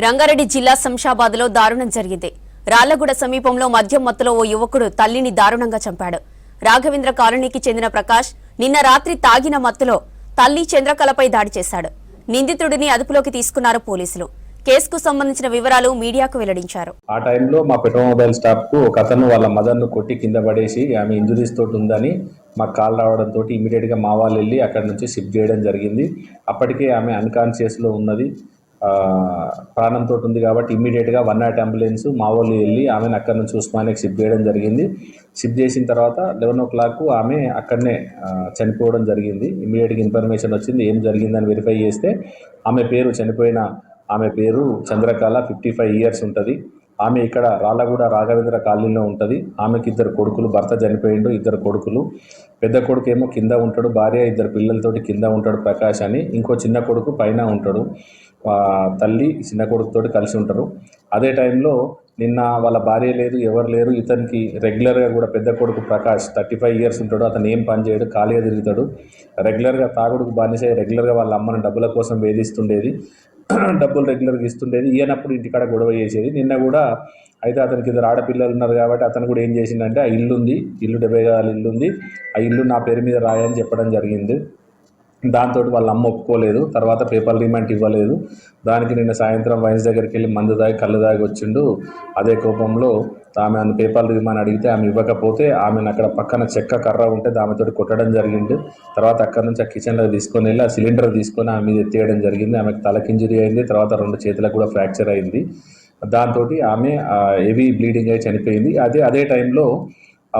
రంగారెడ్డి జిల్లా శంషాబాద్లో దారుణం జరిగింది. రాళ్లగూడ సమీపంలో మద్యం మత్తులో ఓ యువకుడు తల్లిని దారుణంగా చంపాడు. రాఘవేంద్ర కాలనీకి చెందిన ప్రకాష్ నిన్న రాత్రి తాగిన మత్తులో తల్లి చంద్రకళపై దాడి చేశాడు. నిందితుడిని అదుపులోకి తీసుకున్నారు పోలీసులు. కేసుకు సంబంధించిన వివరాలు మీడియాకు వెల్లడించారు. ఆ టైంలో మా పెట్రోమొబైల్ స్టాఫ్ కు ఒక అతను వాళ్ళ మదర్ ను కొట్టి కింద పడేసి ఆమె ఇంజురీస్ తోటి ఉందని మాకు కాల్ రావడంతో ఇమీడియట్ గా మా వాళ్ళు వెళ్ళి అక్కడ నుంచి షిఫ్ట్ చేయడం జరిగింది. అప్పటికే ఆమె అన్కాన్షియస్ లో ఉన్నది, ప్రాణంతో ఉంది కాబట్టి ఇమ్మీడియట్గా 108 అంబులెన్స్ మా వాళ్ళు వెళ్ళి ఆమెను అక్కడ నుంచి ఉస్మానియాకి షిఫ్ట్ చేయడం జరిగింది. షిఫ్ట్ చేసిన తర్వాత 11 o'clock ఆమె అక్కడనే చనిపోవడం జరిగింది. ఇమ్మీడియట్గా ఇన్ఫర్మేషన్ వచ్చింది, ఏం జరిగిందని వెరిఫై చేస్తే చనిపోయిన ఆమె పేరు చంద్రకళ, 55 years ఉంటుంది. ఆమె ఇక్కడ రాళ్లగూడ రాఘవేంద్ర కాలనీలో ఉంటుంది. ఆమెకి 2 కొడుకులు, భర్త చనిపోయిండు, 2 కొడుకులు. పెద్ద కొడుకు ఏమో కింద ఉంటాడు, భార్య 2 పిల్లలతోటి కింద ఉంటాడు ప్రకాష్ అని. ఇంకో చిన్న కొడుకు పైన ఉంటాడు, తల్లి చిన్న కొడుకుతోటి కలిసి ఉంటారు. అదే టైంలో నిన్న వాళ్ళ భార్య లేదు, ఎవరు లేరు. ఇతనికి రెగ్యులర్గా కూడా పెద్ద కొడుకు ప్రకాష్ 35 years ఉంటాడు. అతను ఏం పని చేయడు, ఖాళీగా తిరుగుతాడు. రెగ్యులర్గా తాగుడుకు బానిసై రెగ్యులర్గా వాళ్ళ అమ్మని డబ్బుల కోసం వేధిస్తుండేది, డబ్బులు రెగ్యులర్గా ఇస్తుండేది. ఈయనప్పుడు ఇంటికాడ గొడవ చేసేది. నిన్న కూడా అయితే అతనికి 2 ఆడపిల్లలు ఉన్నారు కాబట్టి అతను కూడా ఏం చేసిందంటే, ఆ ఇల్లు 70 గజాల ఇల్లు ఉంది, ఆ ఇల్లు నా పేరు మీద రాయని చెప్పడం జరిగింది. దాంతో వాళ్ళ అమ్మ ఒప్పుకోలేదు. తర్వాత పేపర్ రిమాండ్ ఇవ్వలేదు. దానికి నిన్న సాయంత్రం వైన్స్ దగ్గరికి వెళ్ళి మందు దాగి కళ్ళు దాగి వచ్చిండు. అదే కోపంలో ఆమె పేపర్ రిమాండ్ అడిగితే ఆమె ఇవ్వకపోతే ఆమెను అక్కడ పక్కన చెక్క కర్ర ఉంటే ఆమెతో కొట్టడం జరిగింది. తర్వాత అక్కడ నుంచి ఆ కిచెన్లో తీసుకొని వెళ్ళి ఆ సిలిండర్ తీసుకొని ఆమె మీద ఎత్తేయడం జరిగింది. ఆమెకు తలకి ఇంజరీ అయింది, తర్వాత 2 చేతులకు కూడా ఫ్రాక్చర్ అయింది. దాంతో ఆమె హెవీ బ్లీడింగ్ అయి చనిపోయింది. అదే టైంలో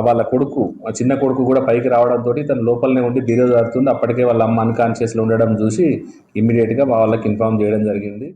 వాళ్ళ కొడుకు, చిన్న కొడుకు కూడా పైకి రావడంతో తను లోపలనే ఉండి బీరో దాడుతుంది. అప్పటికే వాళ్ళ అమ్మ అన్కాన్షియస్లో ఉండడం చూసి ఇమ్మీడియట్గా వాళ్ళకి ఇన్ఫార్మ్ చేయడం జరిగింది.